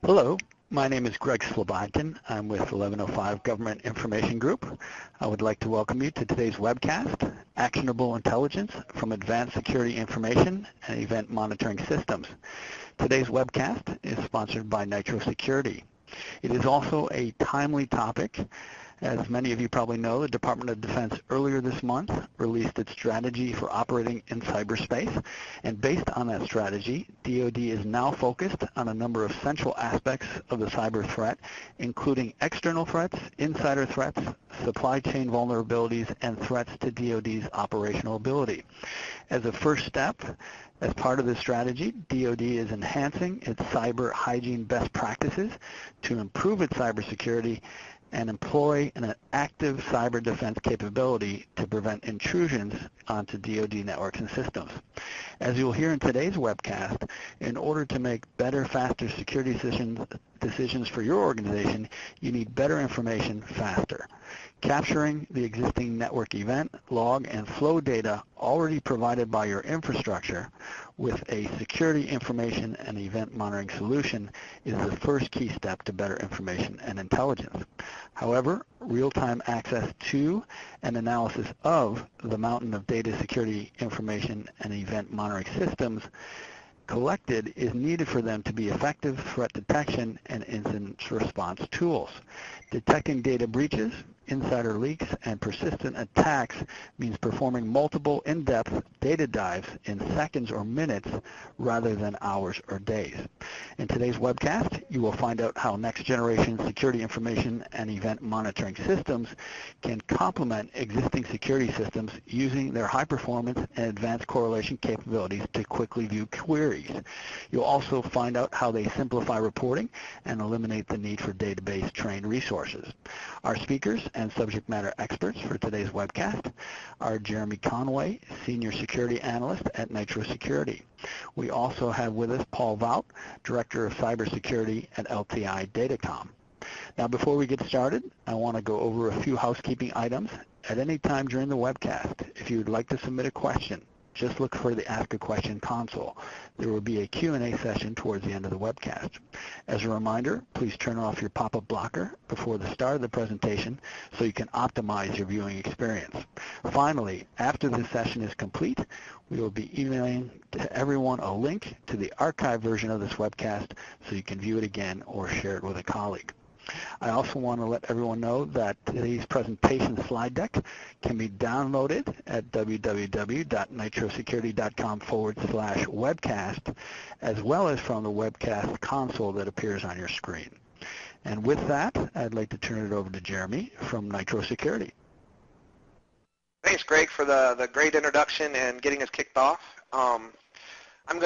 Hello, my name is Greg Slobodkin. I'm with 1105 Government Information Group. I would like to welcome you to today's webcast, Actionable Intelligence from Advanced Security Information and Event Monitoring Systems. Today's webcast is sponsored by NitroSecurity. It is also a timely topic. As many of you probably know, the Department of Defense earlier this month released its strategy for operating in cyberspace, and based on that strategy, DoD is now focused on a number of central aspects of the cyber threat, including external threats, insider threats, supply chain vulnerabilities, and threats to DoD's operational ability. As a first step, as part of this strategy, DoD is enhancing its cyber hygiene best practices to improve its cybersecurity and employ an active cyber defense capability to prevent intrusions onto DoD networks and systems. As you'll hear in today's webcast, in order to make better, faster security decisions for your organization, you need better information faster. Capturing the existing network event, log, and flow data already provided by your infrastructure with a security information and event monitoring solution is the first key step to better information and intelligence. However, real-time access to and analysis of the mountain of data security information and event monitoring systems collected is needed for them to be effective threat detection and incident response tools. Detecting data breaches, insider leaks, and persistent attacks means performing multiple in-depth data dives in seconds or minutes rather than hours or days. In today's webcast, you will find out how next-generation security information and event monitoring systems can complement existing security systems using their high-performance and advanced correlation capabilities to quickly view queries. You'll also find out how they simplify reporting and eliminate the need for database-trained resources. Our speakers and subject matter experts for today's webcast are Jeremy Conway, Senior Security Analyst at NitroSecurity. We also have with us Paul Vout, Director of Cybersecurity at LTI Datacom. Now, before we get started, I want to go over a few housekeeping items. At any time during the webcast, if you would like to submit a question, just look for the Ask a Question console. There will be a Q&A session towards the end of the webcast. As a reminder, please turn off your pop-up blocker before the start of the presentation so you can optimize your viewing experience. Finally, after this session is complete, we will be emailing to everyone a link to the archived version of this webcast so you can view it again or share it with a colleague. I also want to let everyone know that today's presentation slide deck can be downloaded at www.nitrosecurity.com/webcast, as well as from the webcast console that appears on your screen. And with that, I'd like to turn it over to Jeremy from NitroSecurity. Thanks, Greg, for the great introduction and getting us kicked off. I'm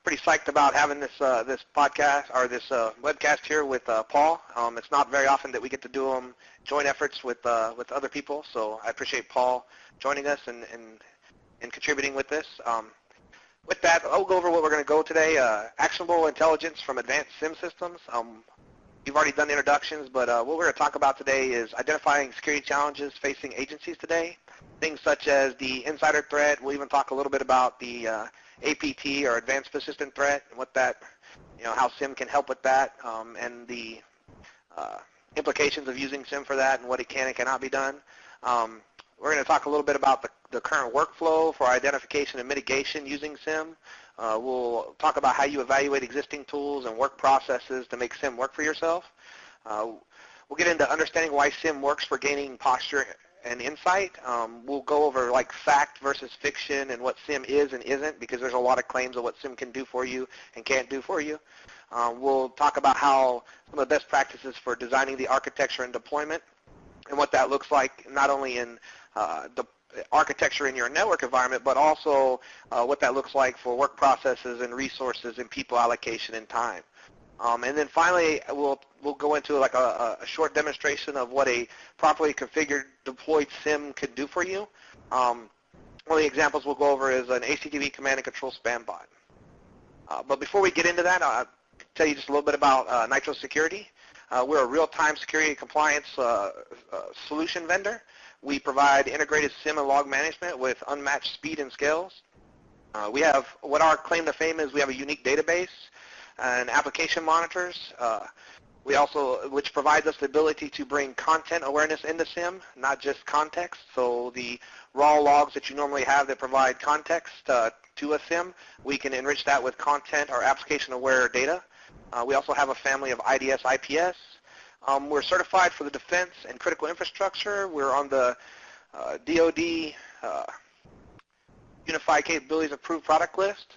pretty psyched about having this podcast or this webcast here with Paul. It's not very often that we get to do them joint efforts with other people, so I appreciate Paul joining us and contributing with this. With that, I'll go over what we're going to go today. Actionable intelligence from advanced SIEM systems. You've already done the introductions, but what we're going to talk about today is identifying security challenges facing agencies today. Things such as the insider threat. We'll even talk a little bit about the APT or advanced persistent threat and what that, how SIEM can help with that, and the implications of using SIEM for that and what it can and cannot be done. We're going to talk a little bit about the current workflow for identification and mitigation using SIEM. We'll talk about how you evaluate existing tools and work processes to make SIEM work for yourself. We'll get into understanding why SIEM works for gaining posture and insight. We'll go over like fact versus fiction and what SIEM is and isn't, because there's a lot of claims of what SIEM can do for you and can't do for you. We'll talk about how some of the best practices for designing the architecture and deployment and what that looks like, not only in the architecture in your network environment, but also what that looks like for work processes and resources and people allocation and time. And then finally, we'll go into like a short demonstration of what a properly configured deployed SIEM could do for you. One of the examples we'll go over is an ACTV command and control spam bot. But before we get into that, I'll tell you just a little bit about NitroSecurity. We're a real-time security compliance solution vendor. We provide integrated SIEM and log management with unmatched speed and scales. We have, what our claim to fame is, we have a unique database and application monitors. Which provides us the ability to bring content awareness into SIEM, not just context. So the raw logs that you normally have that provide context to a SIEM, we can enrich that with content or application-aware data. We also have a family of IDS, IPS. We're certified for the defense and critical infrastructure. We're on the DoD Unified Capabilities Approved Product List.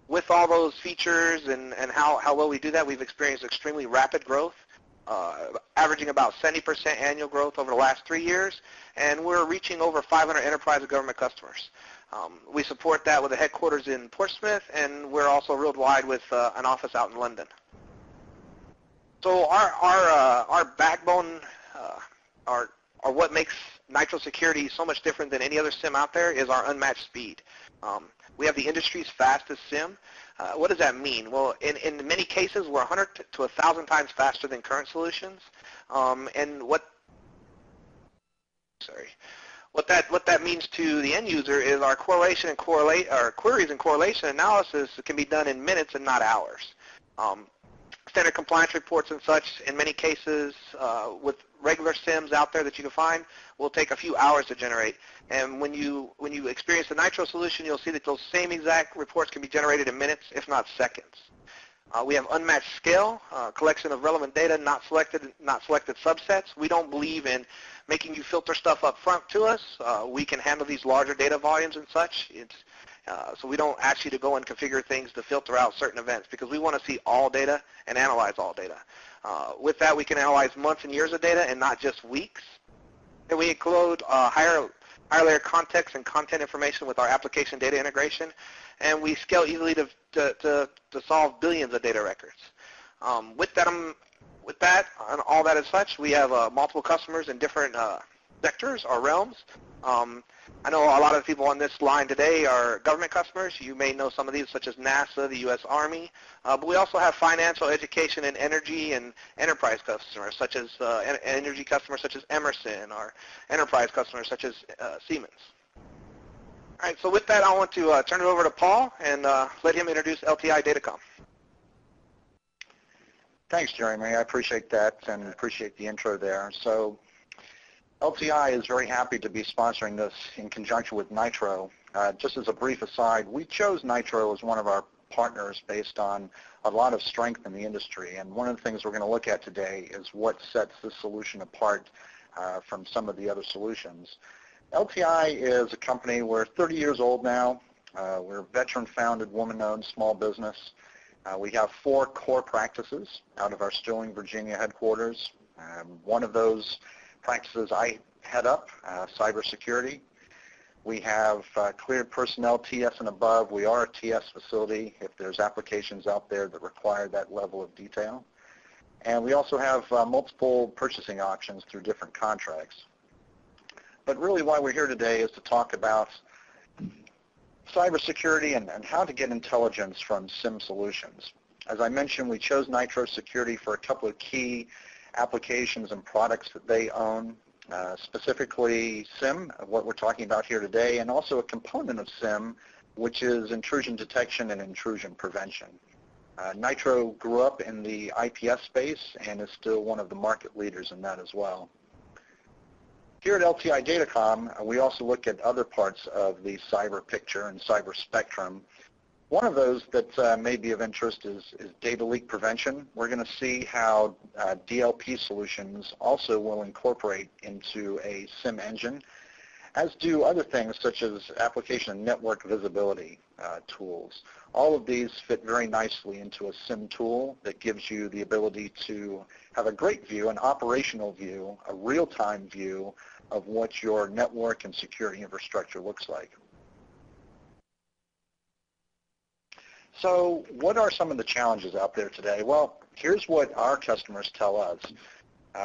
With all those features and how well we do that, we've experienced extremely rapid growth, averaging about 70% annual growth over the last 3 years, and we're reaching over 500 enterprise and government customers. We support that with a headquarters in Portsmouth, and we're also worldwide with an office out in London. So our backbone, or what makes NitroSecurity so much different than any other SIEM out there is our unmatched speed. We have the industry's fastest SIEM. What does that mean? Well, in many cases, we're 100 to 1,000 times faster than current solutions. And what that means to the end user is our queries and correlation analysis can be done in minutes and not hours. Standard compliance reports and such, in many cases, with regular SIEMs out there that you can find, will take a few hours to generate. And when you experience the Nitro solution, you'll see that those same exact reports can be generated in minutes, if not seconds. We have unmatched scale, collection of relevant data, not selected subsets. We don't believe in making you filter stuff up front to us. We can handle these larger data volumes and such. So we don't ask you to go and configure things to filter out certain events because we want to see all data and analyze all data. With that, we can analyze months and years of data and not just weeks. And we include higher layer context and content information with our application data integration. And we scale easily to solve billions of data records. With that and all that as such, we have multiple customers in different sectors or realms. I know a lot of people on this line today are government customers. You may know some of these, such as NASA, the U.S. Army. But we also have financial, education, and energy and enterprise customers, such as energy customers such as Emerson, or enterprise customers such as Siemens. All right, so with that, I want to turn it over to Paul and let him introduce LTI Datacom. Thanks, Jeremy. I appreciate that and appreciate the intro there. So LTI is very happy to be sponsoring this in conjunction with Nitro. Just as a brief aside, we chose Nitro as one of our partners based on a lot of strength in the industry. And one of the things we're going to look at today is what sets this solution apart from some of the other solutions. LTI is a company, we're 30 years old now. We're a veteran-founded, woman-owned small business. We have 4 core practices out of our Sterling, Virginia headquarters. One of those practices I head up, cybersecurity. We have cleared personnel, TS and above. We are a TS facility if there's applications out there that require that level of detail. And we also have multiple purchasing options through different contracts. But really why we're here today is to talk about cybersecurity and how to get intelligence from SIEM solutions. As I mentioned, we chose NitroSecurity for a couple of key applications and products that they own, specifically SIEM, what we're talking about here today, and also a component of SIEM, which is intrusion detection and intrusion prevention. Nitro grew up in the IPS space and is still one of the market leaders in that as well. Here at LTI Datacom, we also look at other parts of the cyber picture and cyber spectrum. One of those that may be of interest is data leak prevention. We're going to see how DLP solutions also will incorporate into a SIEM engine, as do other things such as application and network visibility tools. All of these fit very nicely into a SIEM tool that gives you the ability to have a great view, an operational view, a real-time view of what your network and security infrastructure looks like. So what are some of the challenges out there today? Well, here's what our customers tell us.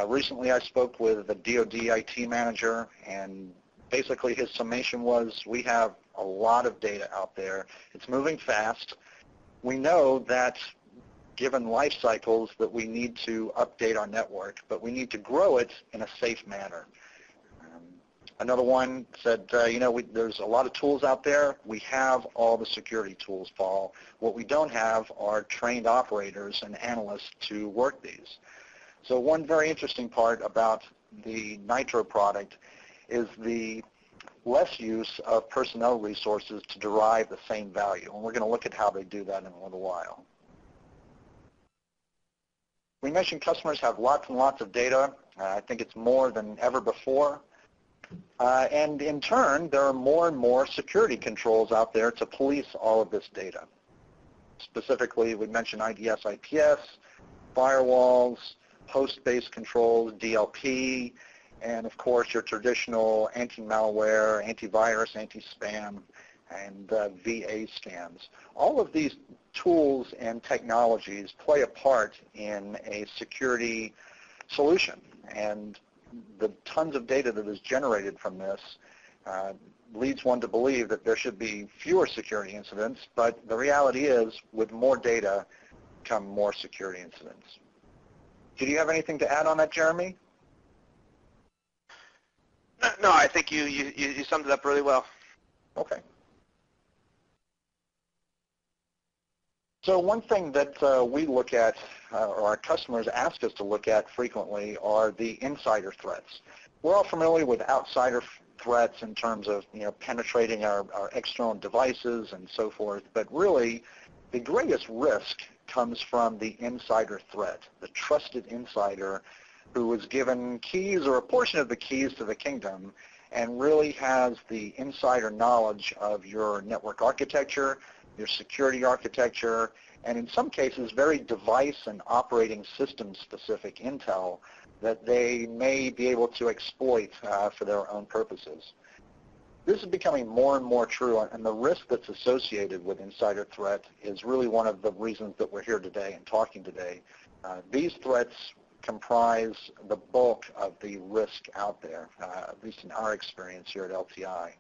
Recently I spoke with a DoD IT manager, and basically his summation was, we have a lot of data out there. It's moving fast. We know that given life cycles that we need to update our network, but we need to grow it in a safe manner. Another one said, there's a lot of tools out there. We have all the security tools, Paul. What we don't have are trained operators and analysts to work these. So one very interesting part about the Nitro product is the less use of personnel resources to derive the same value. And we're going to look at how they do that in a little while. We mentioned customers have lots and lots of data. I think it's more than ever before. And in turn, there are more and more security controls out there to police all of this data. Specifically, we mentioned IDS, IPS, firewalls, host-based controls, DLP, and of course your traditional anti-malware, antivirus, anti-spam, and VA scans. All of these tools and technologies play a part in a security solution, and the tons of data that is generated from this leads one to believe that there should be fewer security incidents, but the reality is with more data come more security incidents. Did you have anything to add on that, Jeremy? No, I think you summed it up really well. Okay. So one thing that we look at, or our customers ask us to look at frequently, are the insider threats. We're all familiar with outsider threats in terms of penetrating our external devices and so forth, but really the greatest risk comes from the insider threat, the trusted insider who was given keys or a portion of the keys to the kingdom and really has the insider knowledge of your network architecture, your security architecture, and in some cases very device and operating system specific intel that they may be able to exploit for their own purposes. This is becoming more and more true, and the risk that's associated with insider threat is really one of the reasons that we're here today and talking today. These threats comprise the bulk of the risk out there, at least in our experience here at LTI.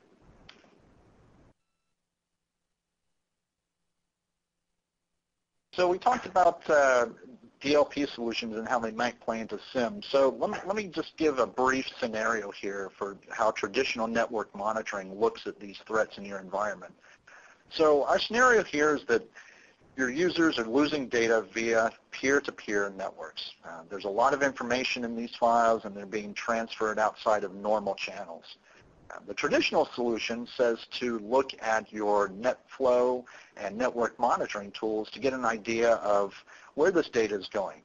So we talked about DLP solutions and how they might play into SIEM. So let me just give a brief scenario here for how traditional network monitoring looks at these threats in your environment. So our scenario here is that your users are losing data via peer-to-peer networks. There's a lot of information in these files and they're being transferred outside of normal channels. The traditional solution says to look at your NetFlow and network monitoring tools to get an idea of where this data is going.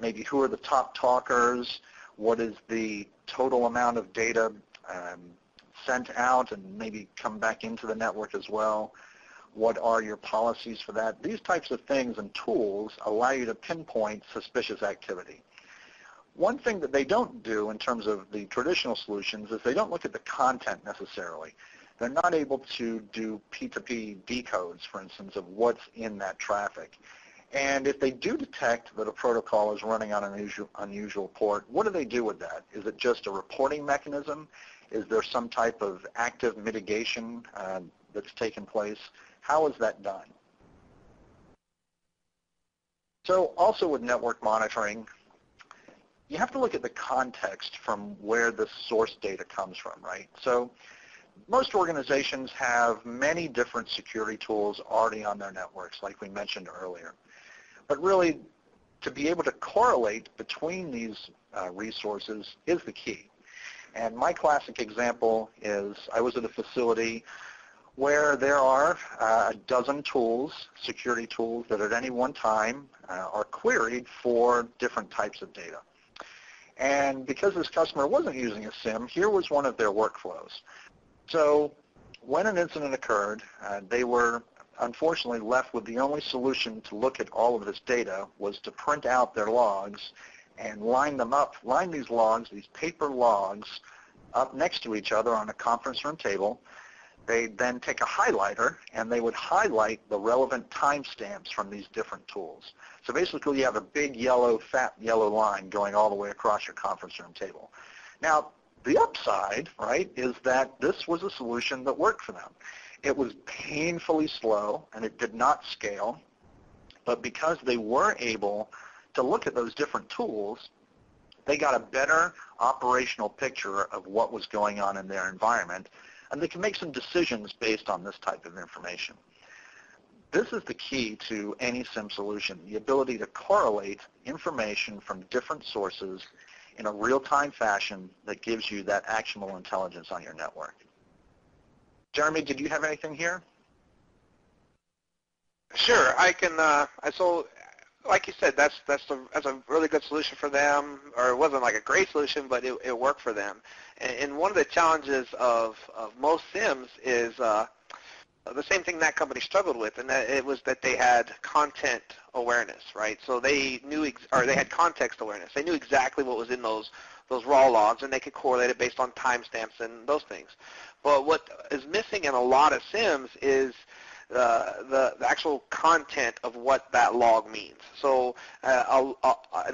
Maybe who are the top talkers, what is the total amount of data sent out and maybe come back into the network as well. What are your policies for that? These types of things and tools allow you to pinpoint suspicious activity. One thing that they don't do in terms of the traditional solutions is they don't look at the content necessarily. They're not able to do P2P decodes, for instance, of what's in that traffic. And if they do detect that a protocol is running on an unusual port, what do they do with that? Is it just a reporting mechanism? Is there some type of active mitigation that's taken place? How is that done? So also with network monitoring, you have to look at the context from where the source data comes from, right? So most organizations have many different security tools already on their networks, like we mentioned earlier. But really, to be able to correlate between these resources is the key. And my classic example is I was at a facility where there are a dozen tools, security tools, that at any one time are queried for different types of data. And because this customer wasn't using a SIEM, here was one of their workflows. So when an incident occurred, they were unfortunately left with the only solution to look at all of this data was to print out their logs and line them up, line these logs, these paper logs, up next to each other on a conference room table. They'd then take a highlighter and they would highlight the relevant timestamps from these different tools. So basically you have a big yellow, fat yellow line going all the way across your conference room table. Now, the upside, right, is that this was a solution that worked for them. It was painfully slow and it did not scale, but because they were able to look at those different tools, they got a better operational picture of what was going on in their environment, and they can make some decisions based on this type of information. This is the key to any SIEM solution, the ability to correlate information from different sources in a real-time fashion that gives you that actionable intelligence on your network. Jeremy, did you have anything here? Sure, I can. So, like you said, that's a really good solution for them, or it wasn't like a great solution, but it worked for them. And one of the challenges of most SIEMs is the same thing that company struggled with, and that it was that they had content awareness, right? So they knew, or they had context awareness. They knew exactly what was in those raw logs, and they could correlate it based on timestamps and those things. But what is missing in a lot of SIEMs is the actual content of what that log means. So a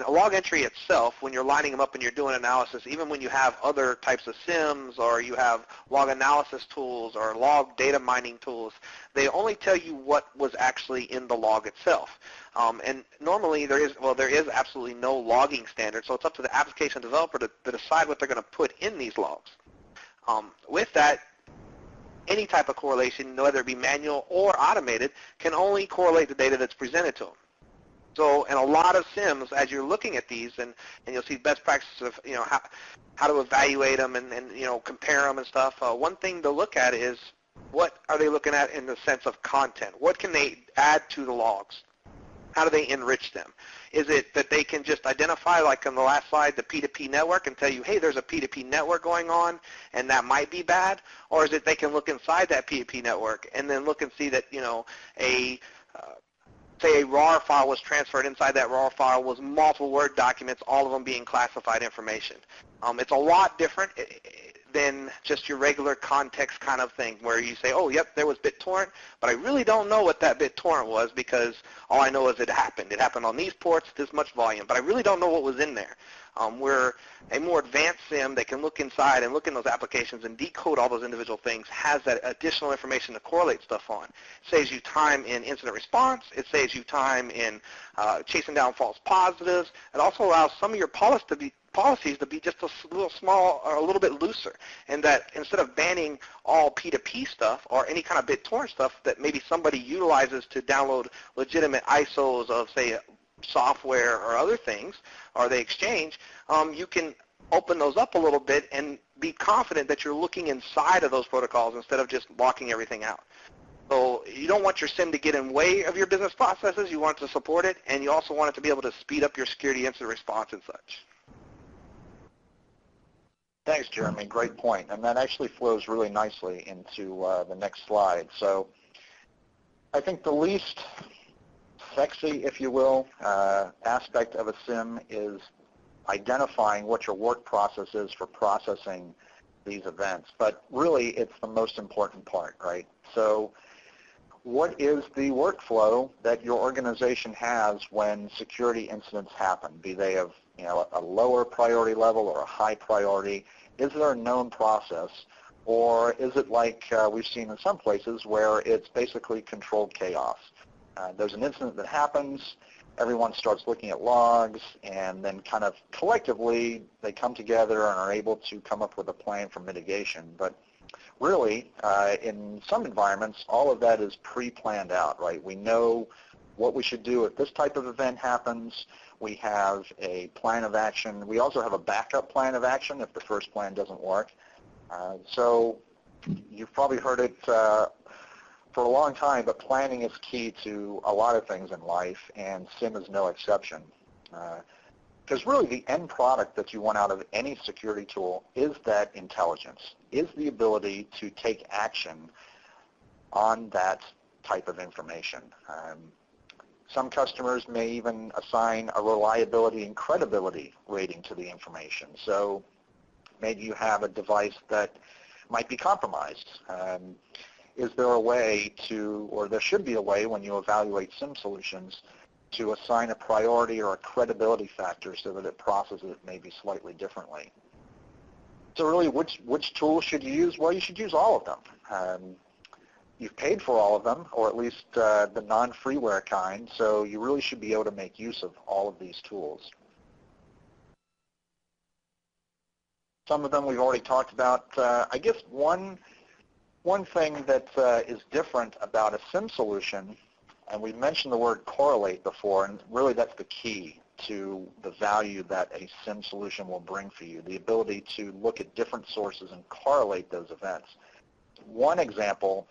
log entry itself, when you're lining them up and you're doing analysis, even when you have other types of SIEMs or you have log analysis tools or log data mining tools, they only tell you what was actually in the log itself. And normally there is absolutely no logging standard, so it's up to the application developer to decide what they're going to put in these logs. With that, any type of correlation, whether it be manual or automated, can only correlate the data that's presented to them. So in a lot of SIEMs, as you're looking at these, and you'll see best practices of how to evaluate them and compare them and stuff, one thing to look at is what are they looking at in the sense of content? What can they add to the logs? How do they enrich them? Is it that they can just identify, like on the last slide, the P2P network and tell you, hey, there's a P2P network going on, and that might be bad? Or is it they can look inside that P2P network and then look and see that, say a RAR file was transferred, inside that RAR file was multiple Word documents, all of them being classified information. It's a lot different than just your regular context kind of thing where you say, oh, yep, there was BitTorrent, but I really don't know what that BitTorrent was because all I know is it happened. It happened on these ports, this much volume, but I really don't know what was in there. Where a more advanced SIEM that can look inside and look in those applications and decode all those individual things has that additional information to correlate stuff on. It saves you time in incident response. It saves you time in chasing down false positives. It also allows some of your policies to be just a little small or a little bit looser, and that instead of banning all P2P stuff or any kind of BitTorrent stuff that maybe somebody utilizes to download legitimate ISOs of, say, software or other things, or the exchange, you can open those up a little bit and be confident that you're looking inside of those protocols instead of just locking everything out. So you don't want your SIEM to get in the way of your business processes. You want it to support it, and you also want it to be able to speed up your security incident response and such. Thanks, Jeremy. Great point. And that actually flows really nicely into the next slide. So I think the least sexy, if you will, aspect of a SIEM is identifying what your work process is for processing these events. But really, it's the most important part, right? So what is the workflow that your organization has when security incidents happen, be they of a lower priority level or a high priority? Is there a known process, or is it like we've seen in some places where it's basically controlled chaos? There's an incident that happens, everyone starts looking at logs, and then kind of collectively they come together and are able to come up with a plan for mitigation. But really, in some environments, all of that is pre-planned out, right? We know what we should do if this type of event happens. We have a plan of action. We also have a backup plan of action if the first plan doesn't work. So you've probably heard it for a long time, but planning is key to a lot of things in life, and SIEM is no exception. Because really the end product that you want out of any security tool is that intelligence, is the ability to take action on that type of information. Some customers may even assign a reliability and credibility rating to the information. So maybe you have a device that might be compromised. Is there a way to, or there should be a way when you evaluate SIEM solutions, to assign a priority or a credibility factor so that it processes it maybe slightly differently? So really, which tool should you use? Well, you should use all of them. You've paid for all of them, or at least the non-freeware kind, so you really should be able to make use of all of these tools. Some of them we've already talked about. I guess one thing that is different about a SIEM solution, and we mentioned the word correlate before, and really that's the key to the value that a SIEM solution will bring for you, the ability to look at different sources and correlate those events. One example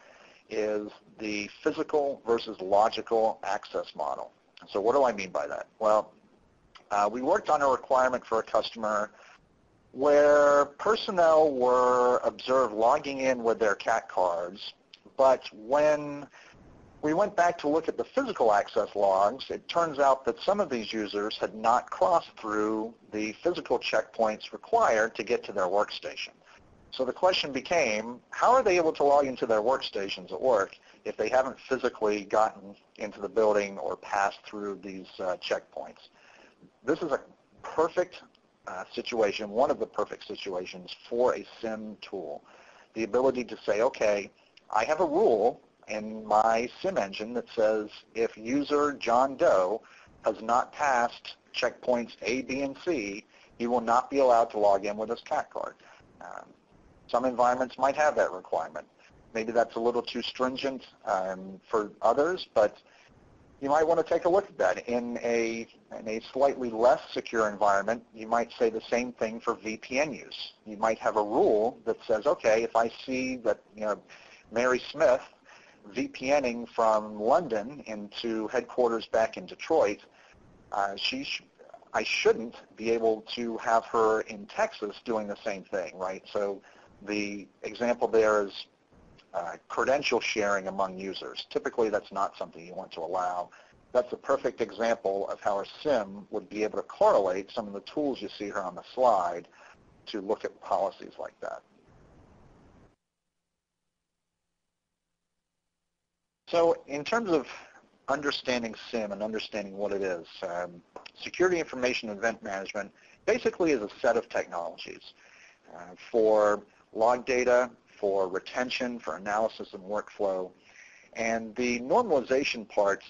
is the physical versus logical access model. So what do I mean by that? Well, we worked on a requirement for a customer where personnel were observed logging in with their CAT cards, but when we went back to look at the physical access logs, it turns out that some of these users had not crossed through the physical checkpoints required to get to their workstation. So the question became, how are they able to log into their workstations at work if they haven't physically gotten into the building or passed through these checkpoints? This is a perfect situation, one of the perfect situations for a SIEM tool. The ability to say, okay, I have a rule in my SIEM engine that says if user John Doe has not passed checkpoints A, B, and C, he will not be allowed to log in with his CAT card. Some environments might have that requirement. Maybe that's a little too stringent for others, but you might want to take a look at that. In a slightly less secure environment, you might say the same thing for VPN use. You might have a rule that says, okay, if I see that Mary Smith VPNing from London into headquarters back in Detroit, I shouldn't be able to have her in Texas doing the same thing, right? So the example there is credential sharing among users. Typically, that's not something you want to allow. That's a perfect example of how a SIEM would be able to correlate some of the tools you see here on the slide to look at policies like that. So in terms of understanding SIEM and understanding what it is, security information event management basically is a set of technologies for log data, for retention, for analysis and workflow. And the normalization part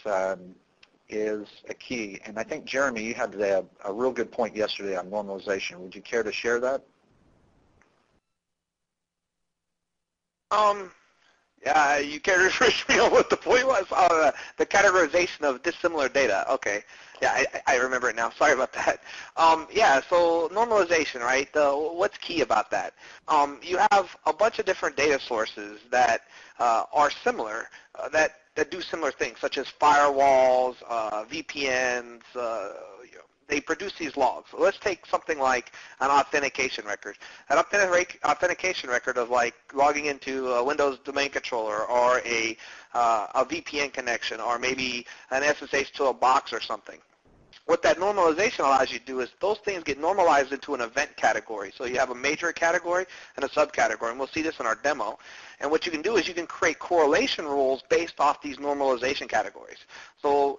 is a key. And I think, Jeremy, you had a real good point yesterday on normalization. Would you care to share that? Yeah, you care to refresh me on what the point was? Oh, the categorization of dissimilar data. Okay. Yeah, I remember it now. Sorry about that. Yeah, so normalization, right? What's key about that? You have a bunch of different data sources that are similar, that do similar things, such as firewalls, VPNs. They produce these logs. So let's take something like an authentication record. An authentication record of like logging into a Windows domain controller or a VPN connection or maybe an SSH to a box or something. What that normalization allows you to do is those things get normalized into an event category. So you have a major category and a subcategory, and we'll see this in our demo. And what you can do is you can create correlation rules based off these normalization categories. So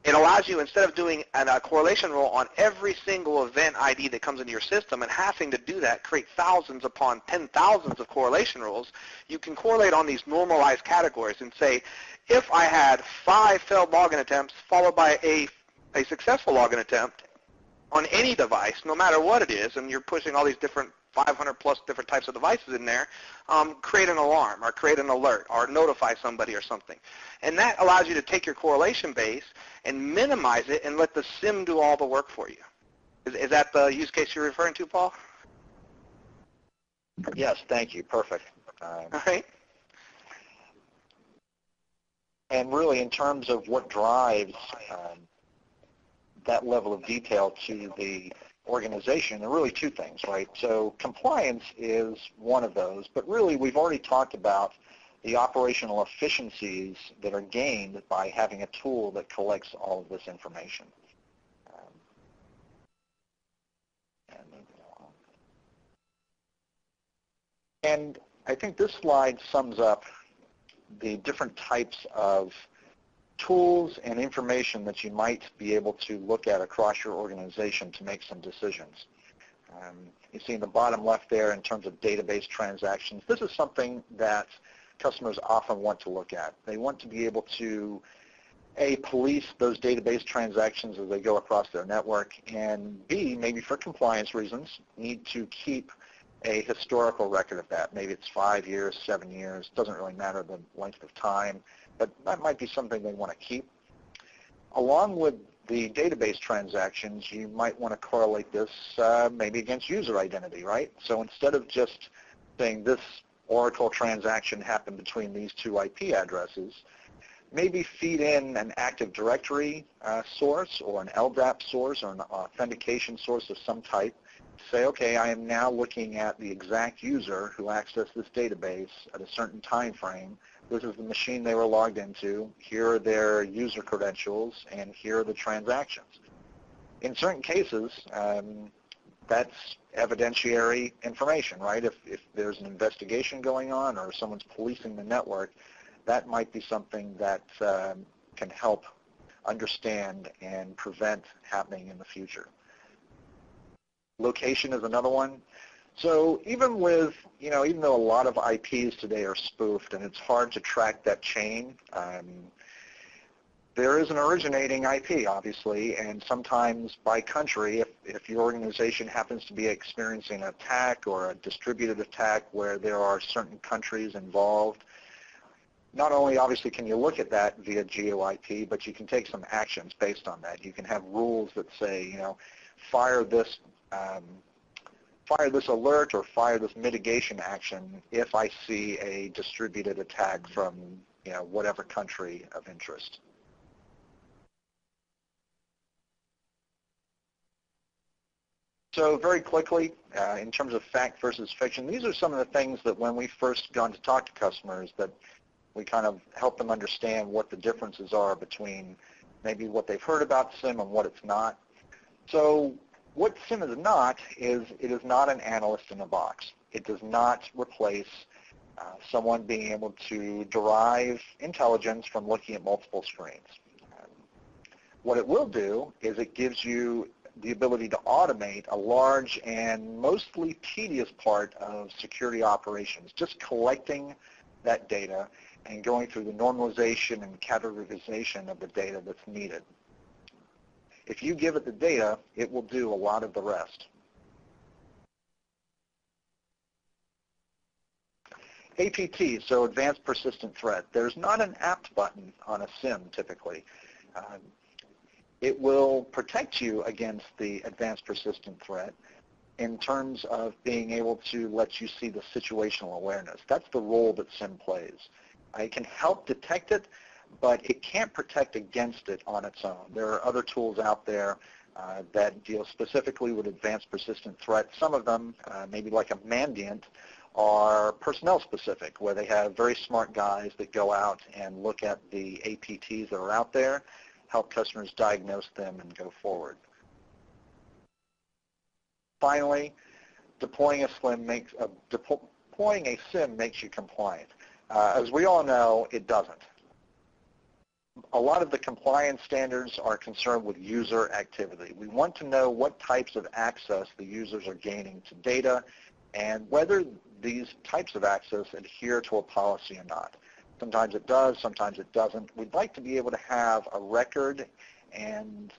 it allows you, instead of doing a correlation rule on every single event ID that comes into your system and having to do that, create thousands upon 10,000s of correlation rules, you can correlate on these normalized categories and say, if I had 5 failed login attempts followed by a successful login attempt on any device, no matter what it is, and you're pushing all these different 500 plus different types of devices in there, create an alarm or create an alert or notify somebody or something. And that allows you to take your correlation base and minimize it and let the SIEM do all the work for you. Is that the use case you're referring to, Paul? Yes, thank you. Perfect. All right. And really, in terms of what drives that level of detail to the organization, there are really two things, right? So compliance is one of those, but really we've already talked about the operational efficiencies that are gained by having a tool that collects all of this information. And I think this slide sums up the different types of tools and information that you might be able to look at across your organization to make some decisions. You see in the bottom left there in terms of database transactions, this is something that customers often want to look at. They want to be able to A, police those database transactions as they go across their network, and B, maybe for compliance reasons, need to keep a historical record of that. Maybe it's 5 years, 7 years, doesn't really matter the length of time, but that might be something they want to keep. Along with the database transactions, you might want to correlate this maybe against user identity, right? So instead of just saying this Oracle transaction happened between these two IP addresses, maybe feed in an Active Directory source or an LDAP source or an authentication source of some type. Say, okay, I am now looking at the exact user who accessed this database at a certain time frame. This is the machine they were logged into. Here are their user credentials, and here are the transactions. In certain cases, that's evidentiary information, right? If there's an investigation going on or someone's policing the network, that might be something that can help understand and prevent happening in the future. Location is another one. So even with, even though a lot of IPs today are spoofed and it's hard to track that chain, there is an originating IP, obviously, and sometimes by country, if your organization happens to be experiencing an attack or a distributed attack where there are certain countries involved, not only obviously can you look at that via GeoIP, but you can take some actions based on that. You can have rules that say, fire this alert or fire this mitigation action if I see a distributed attack from whatever country of interest. So very quickly, in terms of fact versus fiction, these are some of the things that when we first gone to talk to customers that we kind of help them understand what the differences are between maybe what they've heard about SIEM and what it's not. So what SIEM is not is it is not an analyst in a box. It does not replace someone being able to derive intelligence from looking at multiple screens. What it will do is it gives you the ability to automate a large and mostly tedious part of security operations, just collecting that data and going through the normalization and categorization of the data that's needed. If you give it the data, it will do a lot of the rest. APT, so Advanced Persistent Threat. There's not an apt button on a SIEM typically. It will protect you against the Advanced Persistent Threat in terms of being able to let you see the situational awareness. That's the role that SIEM plays. It can help detect it, but it can't protect against it on its own. There are other tools out there that deal specifically with advanced persistent threats. Some of them, maybe like a Mandiant, are personnel specific, where they have very smart guys that go out and look at the APTs that are out there, help customers diagnose them and go forward. Finally, deploying a SIEM makes you compliant. As we all know, it doesn't. A lot of the compliance standards are concerned with user activity. We want to know what types of access the users are gaining to data and whether these types of access adhere to a policy or not. Sometimes it does, sometimes it doesn't. We'd like to be able to have a record and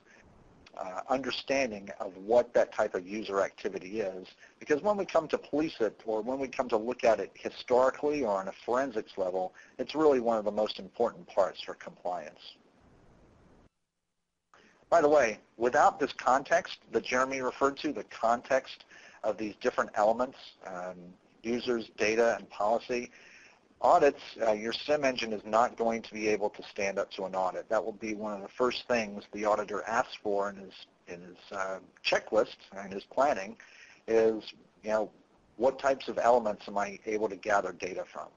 understanding of what that type of user activity is, because when we come to police it or when we come to look at it historically or on a forensics level, it's really one of the most important parts for compliance. By the way, without this context that Jeremy referred to, the context of these different elements, users, data, and policy, audits, your SIEM engine is not going to be able to stand up to an audit. That will be one of the first things the auditor asks for in his checklist and his planning is, what types of elements am I able to gather data from?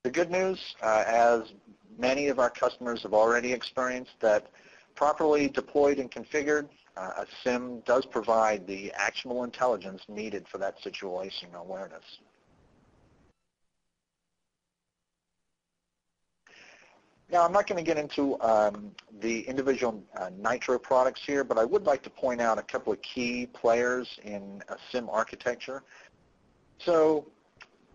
The good news, as many of our customers have already experienced, that properly deployed and configured, a SIEM does provide the actionable intelligence needed for that situational awareness. Now, I'm not going to get into the individual Nitro products here, but I would like to point out a couple of key players in a SIEM architecture. So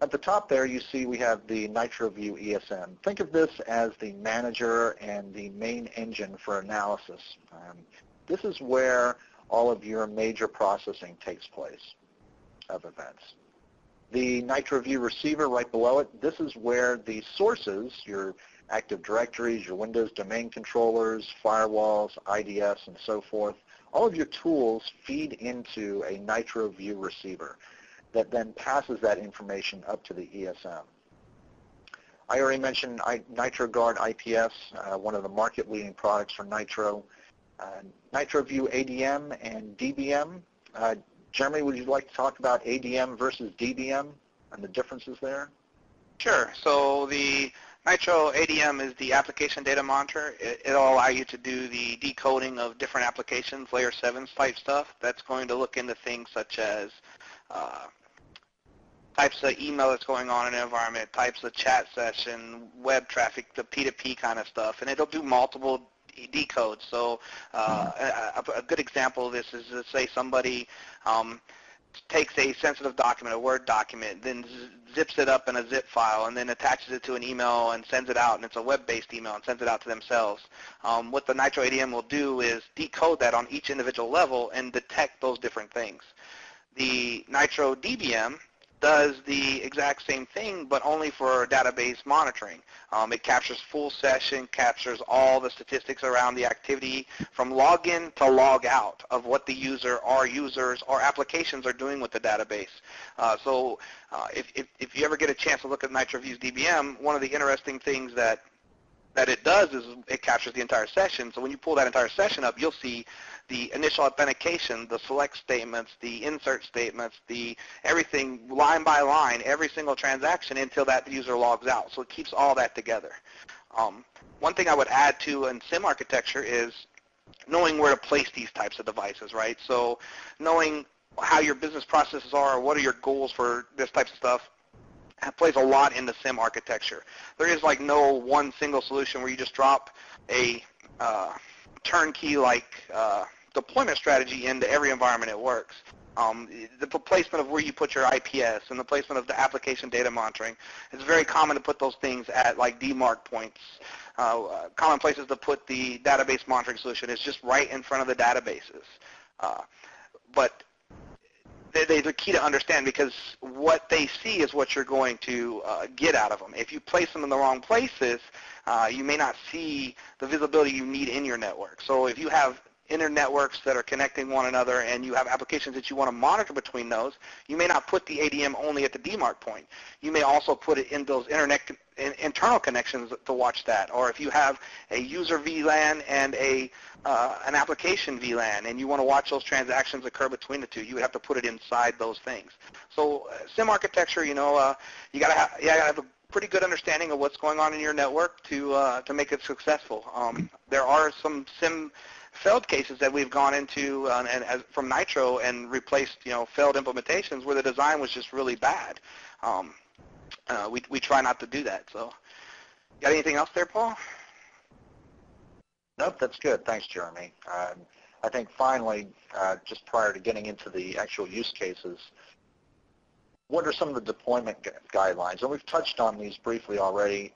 At the top there, you see we have the NitroView ESM. Think of this as the manager and the main engine for analysis. This is where all of your major processing takes place of events. The NitroView receiver right below it, this is where the sources, your Active Directories, your Windows domain controllers, firewalls, IDS, and so forth, all of your tools feed into a NitroView receiver that then passes that information up to the ESM. I already mentioned NitroGuard IPS, one of the market-leading products for Nitro. NitroView ADM and DBM. Jeremy, would you like to talk about ADM versus DBM and the differences there? Sure. So the Nitro ADM is the application data monitor. It'll allow you to do the decoding of different applications, layer 7 type stuff. That's going to look into things such as types of email that's going on in an environment, types of chat session, web traffic, the P2P kind of stuff, and it'll do multiple decodes. So a good example of this is, let's say somebody takes a sensitive document, a Word document, then zips it up in a zip file and then attaches it to an email and sends it out, and it's a web-based email, and sends it out to themselves. What the Nitro ADM will do is decode that on each individual level and detect those different things. The Nitro DBM does the exact same thing, but only for database monitoring. It captures full session, captures all the statistics around the activity from login to log out of what the user or users or applications are doing with the database. So if you ever get a chance to look at NitroView's DBM, one of the interesting things that it does is it captures the entire session. So when you pull that entire session up, you'll see the initial authentication, the select statements, the insert statements, the everything line by line, every single transaction until that user logs out. So it keeps all that together. One thing I would add to in SIEM architecture is knowing where to place these types of devices, right? So knowing how your business processes are, what are your goals for this type of stuff, plays a lot in the SIEM architecture. There is like no one single solution where you just drop a turnkey like deployment strategy into every environment it works. The placement of where you put your IPS and the placement of the application data monitoring, it's very common to put those things at like demarc points. Common places to put the database monitoring solution is just right in front of the databases. But they're key to understand because what they see is what you're going to get out of them. If you place them in the wrong places, you may not see the visibility you need in your network. So if you have inner networks that are connecting one another and you have applications that you want to monitor between those, you may not put the ADM only at the demarc point. You may also put it in those internal connections to watch that. Or if you have a user VLAN and an application VLAN and you want to watch those transactions occur between the two, you would have to put it inside those things. So SIEM architecture, you got to have a pretty good understanding of what's going on in your network to make it successful. There are some SIEM failed cases that we've gone into from Nitro and replaced failed implementations where the design was just really bad. We try not to do that. So, got anything else there, Paul? Nope, that's good. Thanks, Jeremy. I think finally, just prior to getting into the actual use cases, what are some of the deployment guidelines? And we've touched on these briefly already.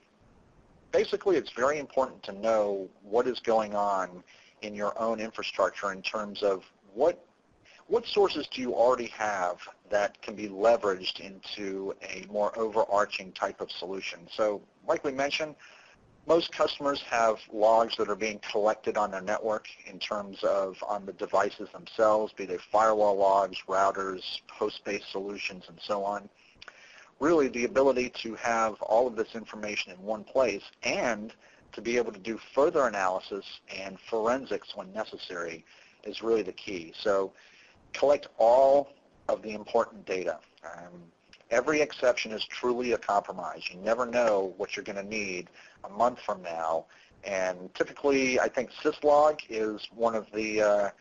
Basically, it's very important to know what is going on in your own infrastructure in terms of what sources do you already have that can be leveraged into a more overarching type of solution. So like we mentioned, most customers have logs that are being collected on their network in terms of on the devices themselves, be they firewall logs, routers, host-based solutions, and so on. Really, the ability to have all of this information in one place and to be able to do further analysis and forensics when necessary is really the key. So collect all of the important data. Every exception is truly a compromise. You never know what you're going to need a month from now. And typically, I think syslog is one of the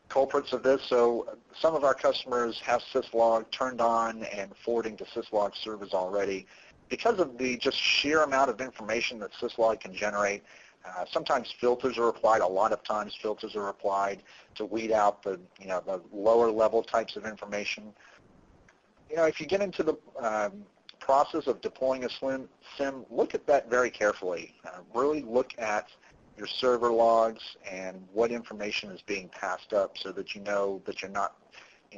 culprits of this. So some of our customers have syslog turned on and forwarding to syslog servers already. Because of the just sheer amount of information that syslog can generate, sometimes filters are applied. A lot of times filters are applied to weed out the lower level types of information. If you get into the process of deploying a SIEM, look at that very carefully. Really look at your server logs and what information is being passed up so that you know that you're not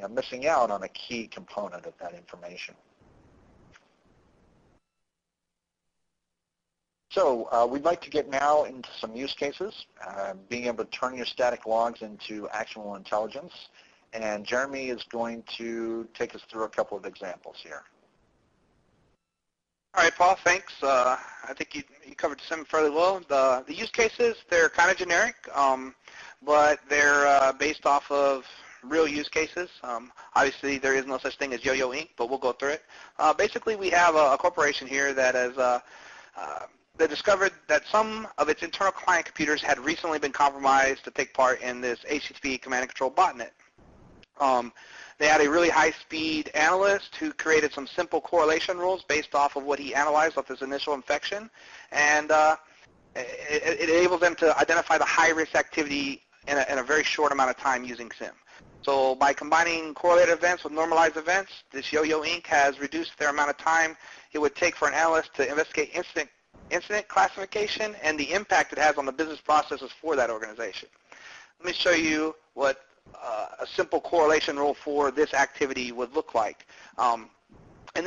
missing out on a key component of that information. So we'd like to get now into some use cases, being able to turn your static logs into actionable intelligence. And Jeremy is going to take us through a couple of examples here. All right, Paul, thanks. I think you covered SIEM fairly well. The use cases, they're kind of generic, but they're based off of real use cases. Obviously, there is no such thing as Yo-Yo Inc., but we'll go through it. Basically, we have a corporation here that has they discovered that some of its internal client computers had recently been compromised to take part in this HTTP command and control botnet. They had a really high-speed analyst who created some simple correlation rules based off of what he analyzed of this initial infection, and it enables them to identify the high-risk activity in a very short amount of time using SIEM. So by combining correlated events with normalized events, this Yo-Yo Inc. has reduced their amount of time it would take for an analyst to investigate incident classification and the impact it has on the business processes for that organization. Let me show you what a simple correlation rule for this activity would look like. And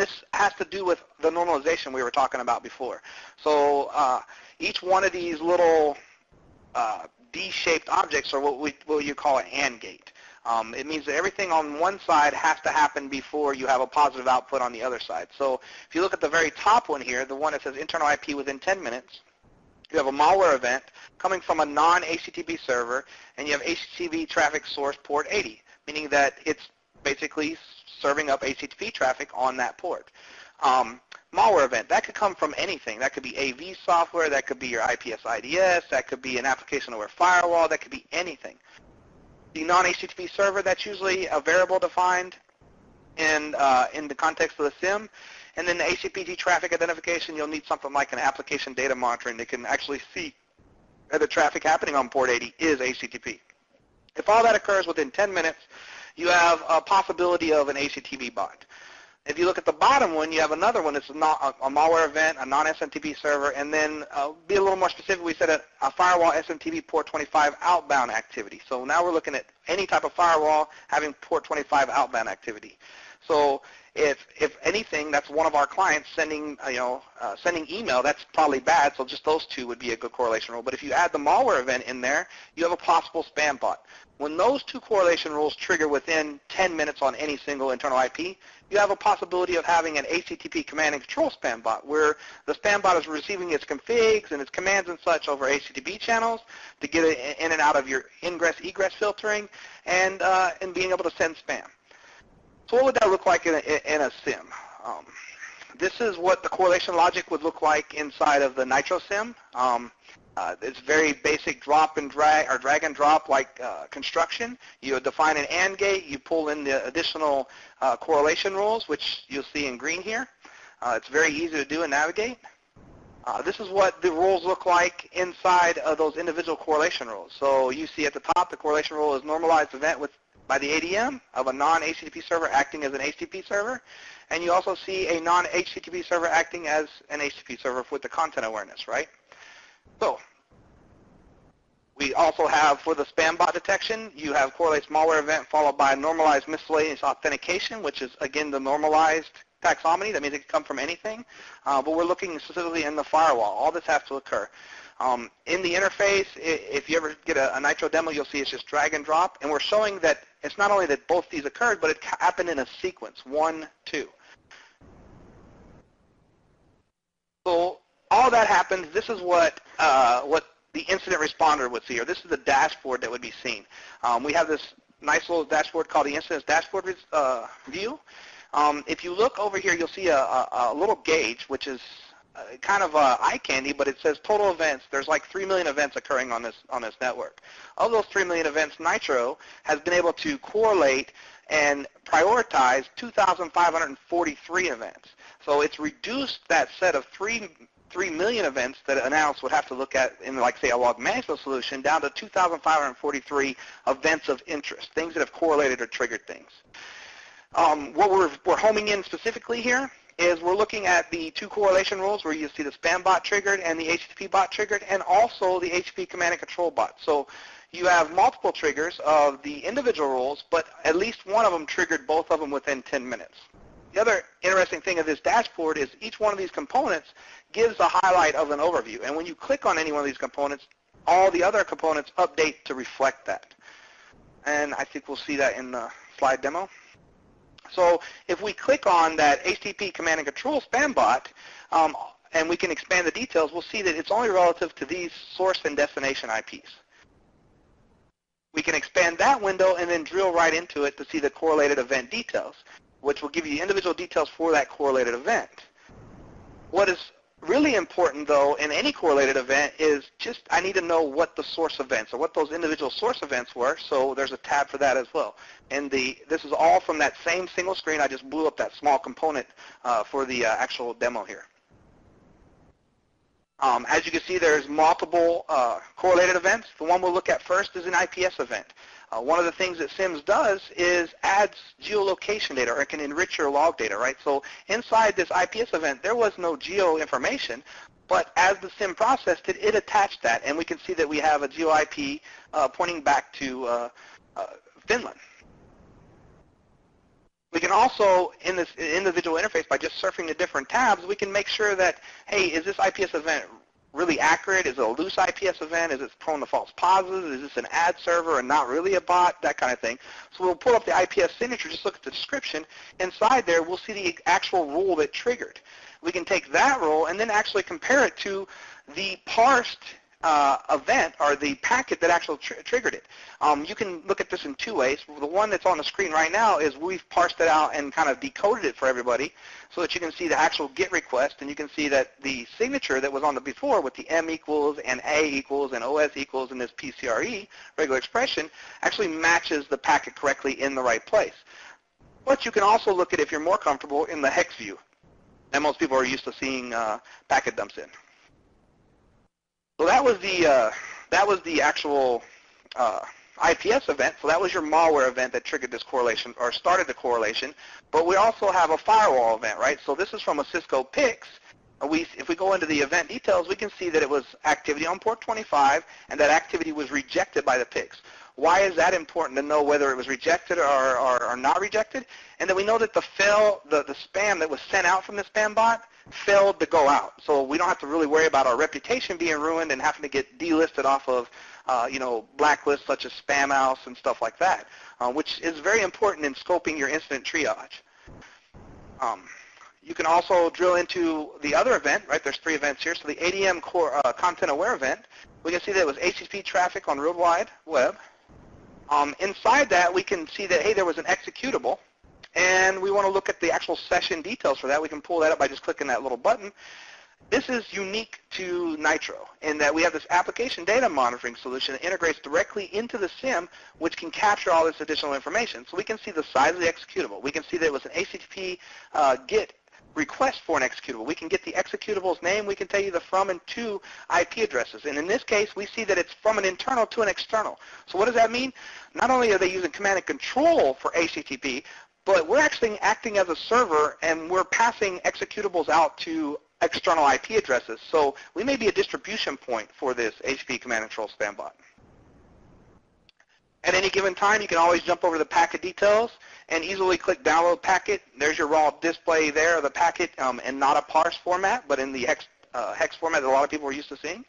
this has to do with the normalization we were talking about before. So each one of these little D-shaped objects are what you call an AND gate. It means that everything on one side has to happen before you have a positive output on the other side. So if you look at the very top one here, the one that says internal IP within 10 minutes, you have a malware event coming from a non-HTTP server, and you have HTTP traffic source port 80, meaning that it's basically serving up HTTP traffic on that port. Malware event, that could come from anything. That could be AV software, that could be your IPS IDS, that could be an application-aware firewall, that could be anything. The non-HTTP server, that's usually a variable defined in the context of the SIEM. And then the HTTP traffic identification, you'll need something like an application data monitoring that can actually see that the traffic happening on port 80 is HTTP. If all that occurs within 10 minutes, you have a possibility of an HTTP bot. If you look at the bottom one, you have another one. It's a malware event, a non-SMTP server, and then be a little more specific, we said a firewall SMTP port 25 outbound activity. So now we're looking at any type of firewall having port 25 outbound activity. So if anything, that's one of our clients sending sending email. That's probably bad. So just those two would be a good correlation rule. But if you add the malware event in there, you have a possible spam bot. When those two correlation rules trigger within 10 minutes on any single internal IP, you have a possibility of having an HTTP command and control spam bot, where the spam bot is receiving its configs and its commands and such over HTTP channels to get it in and out of your ingress-egress filtering and being able to send spam. So what would that look like in a SIEM? This is what the correlation logic would look like inside of the NitroSIEM. It's very basic drop and drag or drag and drop like construction. You define an AND gate. You pull in the additional correlation rules, which you'll see in green here. It's very easy to do and navigate. This is what the rules look like inside of those individual correlation rules. So you see at the top, the correlation rule is normalized event by the ADM of a non-HTTP server acting as an HTTP server. And you also see a non-HTTP server acting as an HTTP server with the content awareness, right? So we also have, for the spam bot detection, you have correlates malware event followed by normalized miscellaneous authentication, which is, again, the normalized taxonomy. That means it can come from anything. But we're looking specifically in the firewall. All this has to occur. In the interface, if you ever get a Nitro demo, you'll see it's just drag and drop. And we're showing that it's not only that both these occurred, but it happened in a sequence, 1, 2. So all that happens, this is what the incident responder would see, or this is the dashboard that would be seen. We have this nice little dashboard called the incidents dashboard view. If you look over here, you'll see a little gauge, which is kind of eye candy, but it says total events. There's like 3 million events occurring on this network. Of those 3 million events, Nitro has been able to correlate and prioritize 2,543 events. So it's reduced that set of 3 million events that an analyst would have to look at in, like, say, a log management solution down to 2,543 events of interest, things that have correlated or triggered things. What we're homing in specifically here is we're looking at the two correlation rules where you see the spam bot triggered and the HTTP bot triggered, and also the HTTP command and control bot. So you have multiple triggers of the individual rules, but at least one of them triggered both of them within 10 minutes. The other interesting thing of this dashboard is each one of these components gives a highlight of an overview. And when you click on any one of these components, all the other components update to reflect that. And I think we'll see that in the slide demo. So if we click on that HTTP command and control spam bot, and we can expand the details, we'll see that it's only relative to these source and destination IPs. We can expand that window and then drill right into it to see the correlated event details, which will give you individual details for that correlated event. What is really important, though, in any correlated event is just I need to know what the source events or what those individual source events were, so there's a tab for that as well. And this is all from that same single screen. I just blew up that small component for the actual demo here. As you can see, there's multiple correlated events. The one we'll look at first is an IPS event. One of the things that SIEMs does is adds geolocation data, or it can enrich your log data, right? So inside this IPS event, there was no geo information, but as the SIEM processed it, it attached that, and we can see that we have a geo IP pointing back to Finland. We can also, in this individual interface, by just surfing the different tabs, we can make sure that, hey, is this IPS event really accurate? Is it a loose IPS event? Is it prone to false positives? Is this an ad server and not really a bot? That kind of thing. So we'll pull up the IPS signature, just look at the description. Inside there, we'll see the actual rule that triggered. We can take that rule and then actually compare it to the parsed event or the packet that actually triggered it. You can look at this in two ways. The one that's on the screen right now is we've parsed it out and kind of decoded it for everybody so that you can see the actual GET request, and you can see that the signature that was on the before with the M equals and A equals and OS equals and this PCRE, regular expression, actually matches the packet correctly in the right place. But you can also look at, if you're more comfortable, in the hex view. And most people are used to seeing packet dumps in. So that was the actual IPS event. So that was your malware event that triggered this correlation or started the correlation. But we also have a firewall event, right? So this is from a Cisco PIX. If we go into the event details, we can see that it was activity on port 25, and that activity was rejected by the PIX. Why is that important to know whether it was rejected or not rejected? And then we know that the spam that was sent out from the spam bot failed to go out. So we don't have to really worry about our reputation being ruined and having to get delisted off of blacklists such as Spamhouse and stuff like that, which is very important in scoping your incident triage. You can also drill into the other event, right? There's three events here. So the ADM content aware event, we can see that it was HTTP traffic on World Wide Web. Inside that, we can see that, hey, there was an executable, and we want to look at the actual session details for that. We can pull that up by just clicking that little button. This is unique to Nitro in that we have this application data monitoring solution that integrates directly into the SIEM, which can capture all this additional information. So we can see the size of the executable. We can see that it was an HTTP GET request for an executable. We can get the executable's name. We can tell you the from and to IP addresses. And in this case, we see that it's from an internal to an external. So what does that mean? Not only are they using command and control for HTTP, but we're actually acting as a server, and we're passing executables out to external IP addresses. So we may be a distribution point for this HTTP command and control spam bot. At any given time, you can always jump over the packet details and easily click download packet. There's your raw display there of the packet, and not a parse format, but in the hex format that a lot of people are used to seeing.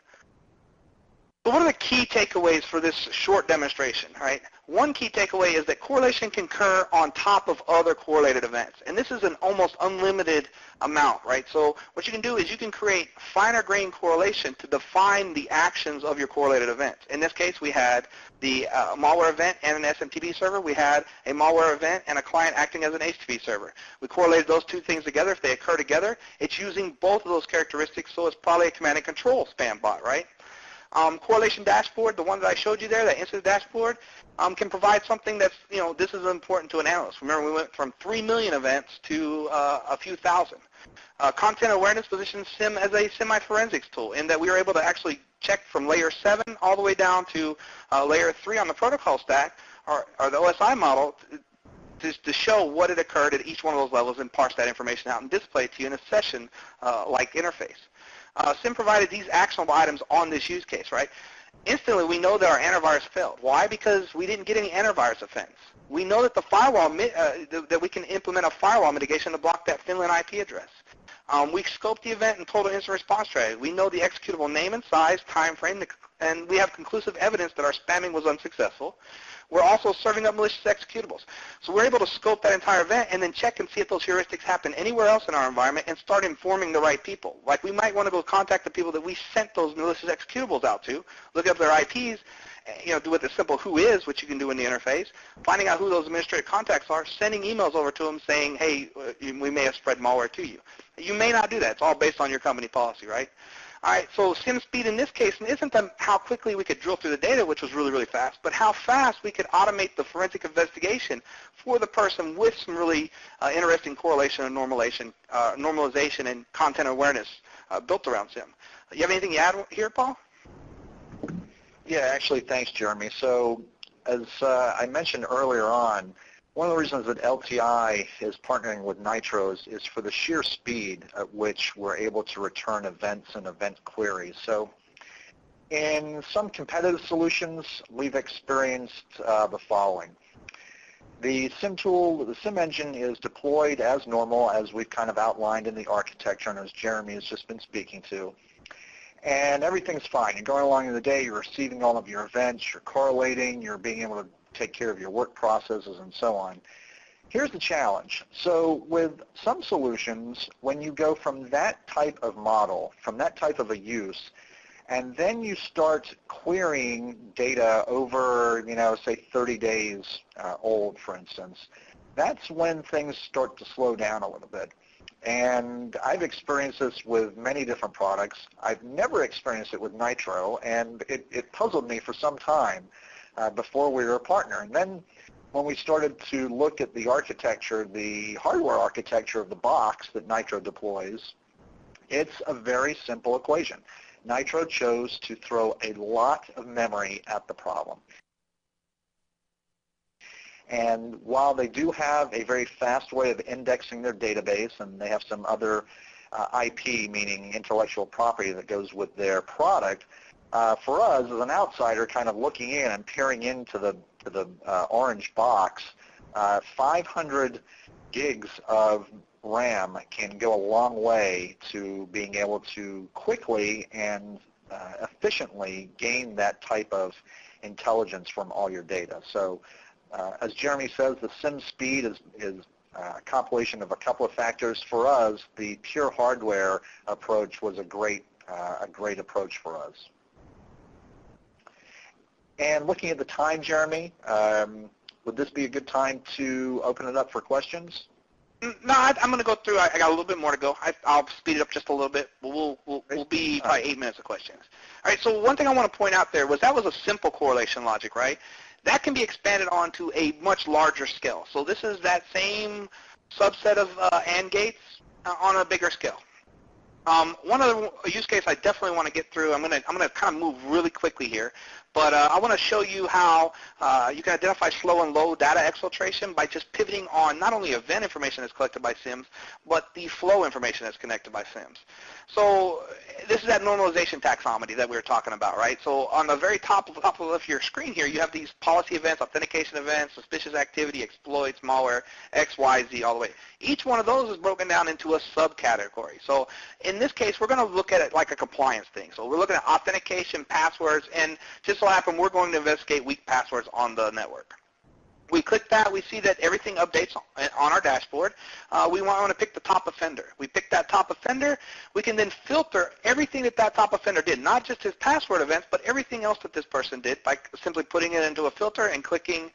So what are the key takeaways for this short demonstration, right? One key takeaway is that correlation can occur on top of other correlated events. And this is an almost unlimited amount, right? So what you can do is you can create finer grained correlation to define the actions of your correlated events. In this case, we had the malware event and an SMTP server. We had a malware event and a client acting as an HTTP server. We correlated those two things together. If they occur together, it's using both of those characteristics, so it's probably a command and control spam bot, right? Correlation dashboard, the one that I showed you there, that incident dashboard, can provide something that's, this is important to an analyst. Remember, we went from 3 million events to a few thousand. Content awareness positions SIEM as a semi-forensics tool in that we were able to actually check from layer 7 all the way down to layer 3 on the protocol stack, or the OSI model, to show what had occurred at each one of those levels and parse that information out and display it to you in a session-like interface. SIEM provided these actionable items on this use case, right? Instantly, we know that our antivirus failed. Why? Because we didn't get any antivirus offense. We know that the firewall, that we can implement a firewall mitigation to block that Finland IP address. We scoped the event and told an instant response strategy. We know the executable name and size, time frame, and we have conclusive evidence that our spamming was unsuccessful. We're also serving up malicious executables. So we're able to scope that entire event and then check and see if those heuristics happen anywhere else in our environment and start informing the right people. Like we might want to go contact the people that we sent those malicious executables out to, look up their IPs, do with a simple who is, which you can do in the interface, finding out who those administrative contacts are, sending emails over to them saying, hey, we may have spread malware to you. You may not do that. It's all based on your company policy, right? All right, so SIEM speed in this case isn't how quickly we could drill through the data, which was really, really fast, but how fast we could automate the forensic investigation for the person with some really interesting correlation and normalization and content awareness built around SIEM. You have anything to add here, Paul? Yeah, actually, thanks, Jeremy. So as I mentioned earlier on, one of the reasons that LTI is partnering with Nitro is for the sheer speed at which we're able to return events and event queries. So in some competitive solutions, we've experienced the following. The SIEM tool, the SIEM engine is deployed as normal, as we've kind of outlined in the architecture and as Jeremy has just been speaking to. And everything's fine. You're going along in the day, you're receiving all of your events, you're correlating, you're being able to take care of your work processes and so on. Here's the challenge. So with some solutions, when you go from that type of model, from that type of a use, and then you start querying data over, say 30 days old, for instance, that's when things start to slow down a little bit. And I've experienced this with many different products. I've never experienced it with Nitro, and it puzzled me for some time before we were a partner. And then when we started to look at the architecture, the hardware architecture of the box that Nitro deploys, it's a very simple equation. Nitro chose to throw a lot of memory at the problem. And while they do have a very fast way of indexing their database, and they have some other IP, meaning intellectual property, that goes with their product, for us as an outsider kind of looking in and peering into the orange box, 500 gigs of RAM can go a long way to being able to quickly and efficiently gain that type of intelligence from all your data. So as Jeremy says, the SIEM speed is a compilation of a couple of factors. For us, the pure hardware approach was a great approach for us. And looking at the time, Jeremy, would this be a good time to open it up for questions? No, I'm going to go through. I got a little bit more to go. I'll speed it up just a little bit. We'll be probably 8 minutes of questions. All right, so one thing I want to point out there was that was a simple correlation logic, right? That can be expanded onto a much larger scale. So this is that same subset of AND gates on a bigger scale. One other use case I definitely want to get through. I'm going to kind of move really quickly here, but I want to show you how you can identify slow and low data exfiltration by just pivoting on not only event information that's collected by SIEMs, but the flow information that's connected by SIEMs. So this is that normalization taxonomy that we were talking about, right? So on the very top of your screen here, you have these policy events, authentication events, suspicious activity, exploits, malware, X, Y, Z, all the way. Each one of those is broken down into a subcategory. So in this case, we're going to look at it like a compliance thing. So we're looking at authentication, passwords, and just so happen we're going to investigate weak passwords on the network. We click that, we see that everything updates on our dashboard. We want to pick the top offender. We pick that top offender. We can then filter everything that top offender did, not just his password events, but everything else that this person did by simply putting it into a filter and clicking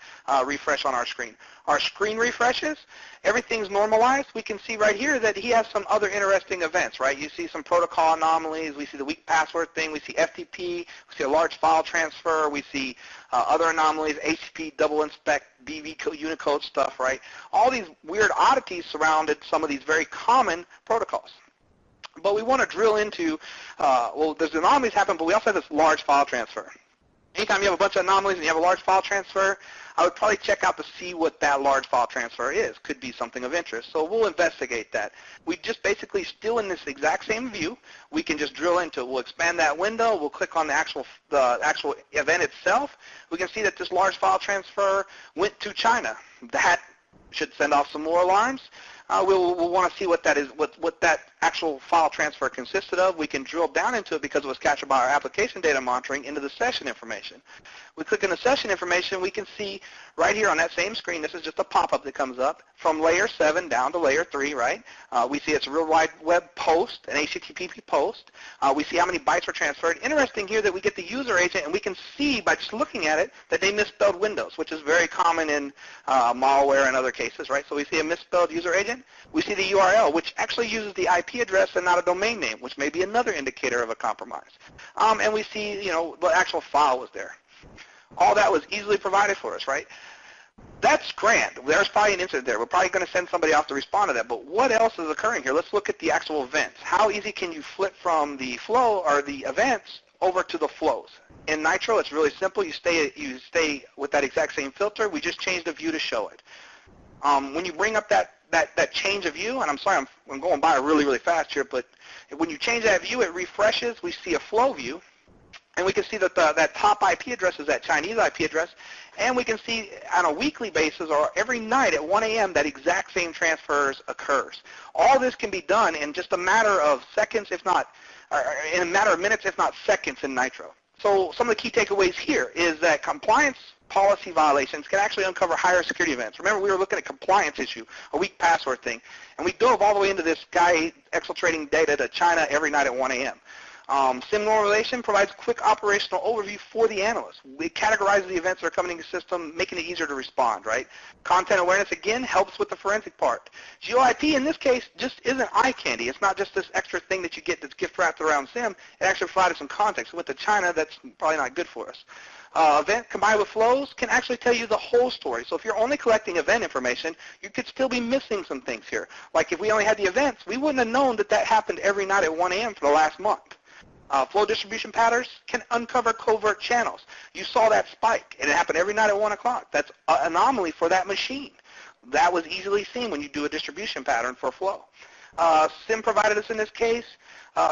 refresh on our screen. Our screen refreshes. Everything's normalized. We can see right here that he has some other interesting events, right? You see some protocol anomalies. We see the weak password thing. We see FTP. We see a large file transfer. We see other anomalies, HTTP, double inspect, DV Unicode stuff, right? All these weird oddities surrounded some of these very common protocols. But we want to drill into, well, there's anomalies happen, but we also have this large file transfer. Anytime you have a bunch of anomalies and you have a large file transfer, I would probably check out to see what that large file transfer is. Could be something of interest. So we'll investigate that. We just basically still in this exact same view. We can just drill into it. We'll expand that window. We'll click on the actual event itself. We can see that this large file transfer went to China. That should send off some more alarms. We'll want to see what that is, what that actual file transfer consisted of. We can drill down into it because it was captured by our application data monitoring into the session information. We click in the session information, we can see right here on that same screen, this is just a pop-up that comes up, from layer 7 down to layer 3, right? We see it's a real wide web post, an HTTP post. We see how many bytes were transferred. Interesting here that we get the user agent, and we can see by just looking at it that they misspelled Windows, which is very common in malware and other cases, right? So we see a misspelled user agent. We see the URL, which actually uses the IP address and not a domain name, which may be another indicator of a compromise. And we see, you know, the actual file was there. All that was easily provided for us, right? That's grand. There's probably an incident there. We're probably going to send somebody off to respond to that. But what else is occurring here? Let's look at the actual events. How easy can you flip from the flow or the events over to the flows? In Nitro, it's really simple. You stay with that exact same filter. We just changed the view to show it. When you bring up that change of view, and I'm sorry, I'm going by really, really fast here, but when you change that view, it refreshes. We see a flow view, and we can see that that top IP address is that Chinese IP address, and we can see on a weekly basis or every night at 1 a.m. that exact same transfers occurs. All this can be done in just a matter of seconds, if not, or in a matter of minutes, if not seconds in Nitro. So some of the key takeaways here is that compliance policy violations can actually uncover higher security events. Remember, we were looking at compliance issue, a weak password thing, and we dove all the way into this guy exfiltrating data to China every night at 1 a.m. SIEM normalization provides quick operational overview for the analyst. It categorizes the events that are coming into the system, making it easier to respond, right? Content awareness, again, helps with the forensic part. GeoIP, in this case, just isn't eye candy. It's not just this extra thing that you get that's gift wrapped around SIEM. It actually provided some context. It went to China. That's probably not good for us. Event combined with flows can actually tell you the whole story. So if you're only collecting event information, you could still be missing some things here. Like if we only had the events, we wouldn't have known that that happened every night at 1 a.m. for the last month. Flow distribution patterns can uncover covert channels. You saw that spike, and it happened every night at 1 o'clock. That's an anomaly for that machine. That was easily seen when you do a distribution pattern for flow. SIEM provided us in this case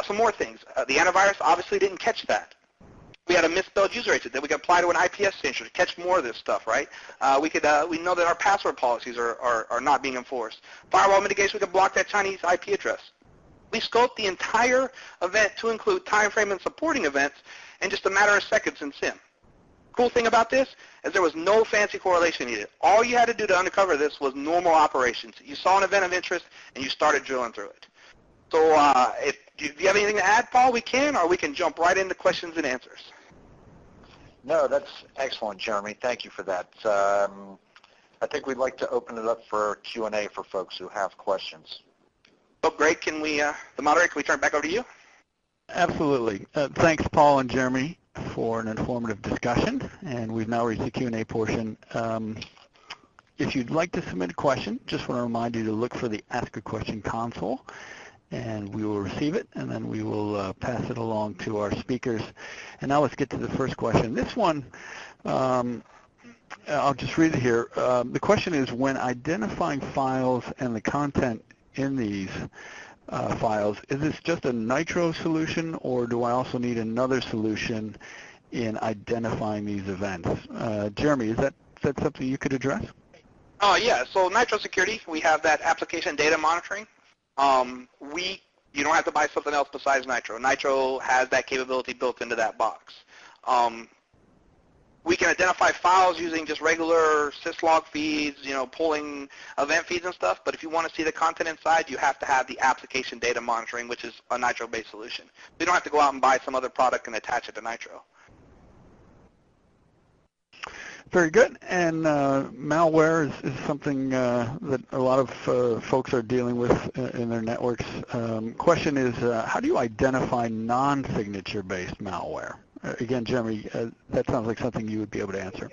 some more things. The antivirus obviously didn't catch that. We had a misspelled user agent that we could apply to an IPS signature to catch more of this stuff, right? We know that our password policies are not being enforced. Firewall mitigation, we could block that Chinese IP address. We scoped the entire event to include time frame and supporting events in just a matter of seconds in SIEM. Cool thing about this is there was no fancy correlation needed. All you had to do to uncover this was normal operations. You saw an event of interest and you started drilling through it. So if you have anything to add, Paul, we can, or we can jump right into questions and answers. No, that's excellent, Jeremy. Thank you for that. I think we'd like to open it up for Q&A for folks who have questions. So, Greg, can we, the moderator, can we turn it back over to you? Absolutely. Thanks, Paul and Jeremy, for an informative discussion, and we've now reached the Q&A portion. If you'd like to submit a question, just want to remind you to look for the Ask a Question console, and we will receive it, and then we will pass it along to our speakers. And now let's get to the first question. This one, I'll just read it here. The question is, when identifying files and the content in these files, is this just a Nitro solution, or do I also need another solution in identifying these events? Jeremy, is that something you could address? Yeah, so NitroSecurity, we have that application data monitoring. You don't have to buy something else besides Nitro. Nitro has that capability built into that box. We can identify files using just regular syslog feeds, pulling event feeds and stuff, but if you want to see the content inside, you have to have the application data monitoring, which is a Nitro-based solution. You don't have to go out and buy some other product and attach it to Nitro. Very good. And malware is something that a lot of folks are dealing with in their networks. Question is, how do you identify non-signature-based malware? Again, Jeremy, that sounds like something you would be able to answer.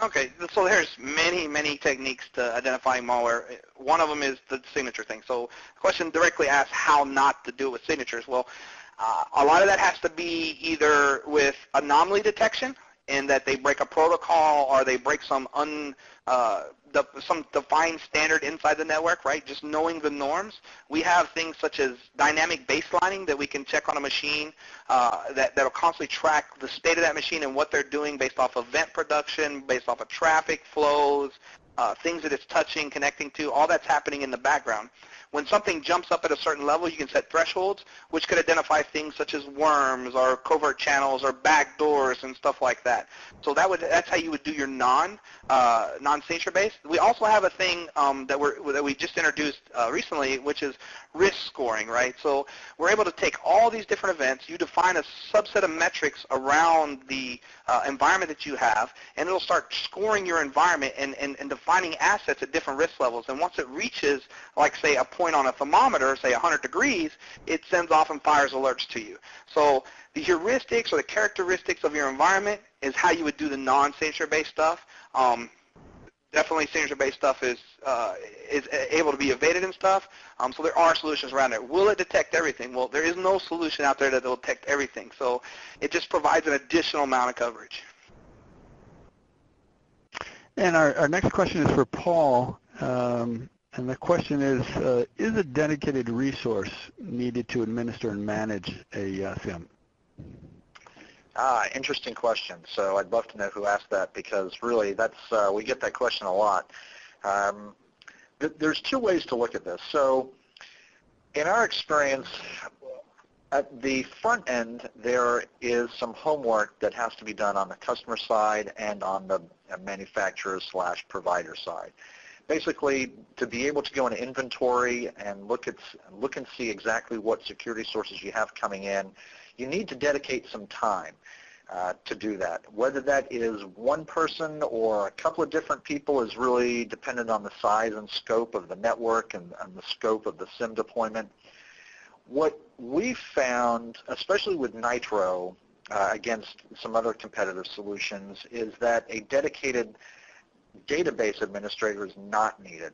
Okay, so there's many techniques to identifying malware. One of them is the signature thing. So the question directly asks how not to do it with signatures. Well, a lot of that has to be either with anomaly detection. in that they break a protocol or they break some some defined standard inside the network, right? Just knowing the norms. We have things such as dynamic baselining that we can check on a machine that'll constantly track the state of that machine and what they're doing based off of event production, based off of traffic flows, things that it's touching, connecting to, all that's happening in the background. When something jumps up at a certain level, you can set thresholds, which could identify things such as worms or covert channels or back doors and stuff like that. So that's how you would do your non-signature based. We also have a thing that we just introduced recently, which is risk scoring, right? So we're able to take all these different events, you define a subset of metrics around the environment that you have, and it'll start scoring your environment and defining assets at different risk levels. And once it reaches, like, say, a point on a thermometer, say 100 degrees, it sends off and fires alerts to you. So the heuristics or the characteristics of your environment is how you would do the non-signature-based stuff. Definitely signature-based stuff is able to be evaded and stuff, so there are solutions around it. Will it detect everything? Well, there is no solution out there that will detect everything, so it just provides an additional amount of coverage. And our next question is for Paul, and the question is a dedicated resource needed to administer and manage a SIEM? Interesting question. So I'd love to know who asked that, because really that's we get that question a lot. There's two ways to look at this. So in our experience, at the front end, there is some homework that has to be done on the customer side and on the manufacturer/provider side. Basically, to be able to go into inventory and look and see exactly what security sources you have coming in, you need to dedicate some time to do that. Whether that is one person or a couple of different people is really dependent on the size and scope of the network and the scope of the SIEM deployment. What we found, especially with Nitro against some other competitive solutions, is that a dedicated database administrator is not needed.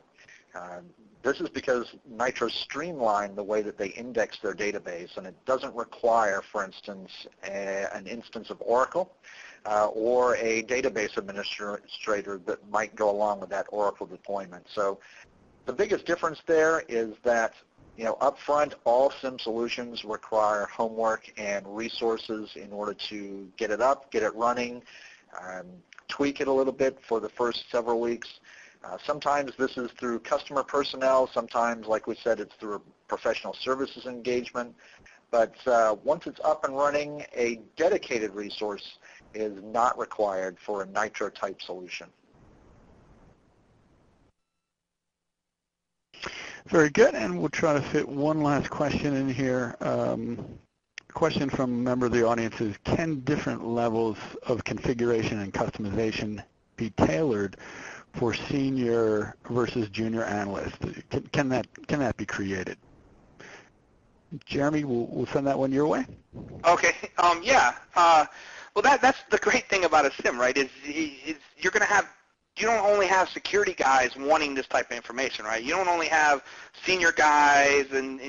This is because Nitro streamlined the way that they index their database, and it doesn't require, for instance, an instance of Oracle or a database administrator that might go along with that Oracle deployment. So the biggest difference there is that, up front, all SIEM solutions require homework and resources in order to get it up, get it running, tweak it a little bit for the first several weeks. Sometimes this is through customer personnel. Sometimes, like we said, it's through a professional services engagement. But once it's up and running, a dedicated resource is not required for a Nitro-type solution. Very good, and we'll try to fit one last question in here. Question from a member of the audience is, can different levels of configuration and customization be tailored for senior versus junior analysts? Can that be created? Jeremy, we'll send that one your way. Okay. Yeah. Well, that's the great thing about a SIEM, right? Is you're going to have. You don't only have security guys wanting this type of information, right? You don't only have senior guys and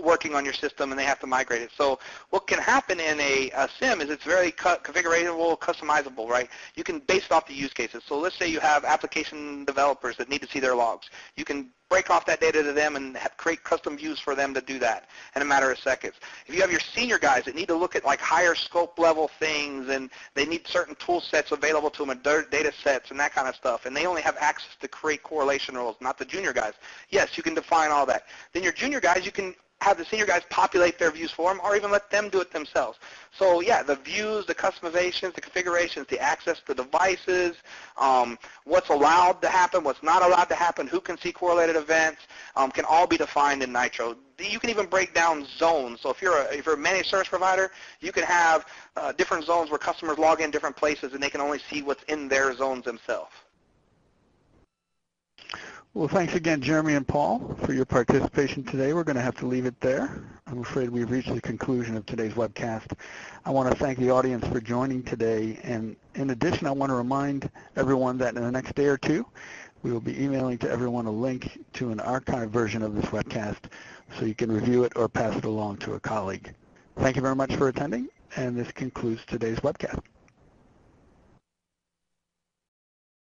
working on your system and they have to migrate it. So what can happen in a SIEM is it's very configurable, customizable, right? You can base it off the use cases. So let's say you have application developers that need to see their logs. You can break off that data to them and create custom views for them to do that in a matter of seconds. If you have your senior guys that need to look at like higher scope level things and they need certain tool sets available to them and data sets and that kind of stuff, and they only have access to create correlation rules, not the junior guys, yes, you can define all that. Then your junior guys, you can have the senior guys populate their views for them or even let them do it themselves. So yeah, the views, the customizations, the configurations, the access to devices, what's allowed to happen, what's not allowed to happen, who can see correlated events, can all be defined in Nitro. You can even break down zones. So if you're a managed service provider, you can have different zones where customers log in different places and they can only see what's in their zones themselves. Well, thanks again, Jeremy and Paul, for your participation today. We're going to have to leave it there. I'm afraid we've reached the conclusion of today's webcast. I want to thank the audience for joining today. And in addition, I want to remind everyone that in the next day or two, we will be emailing to everyone a link to an archived version of this webcast so you can review it or pass it along to a colleague. Thank you very much for attending, and this concludes today's webcast.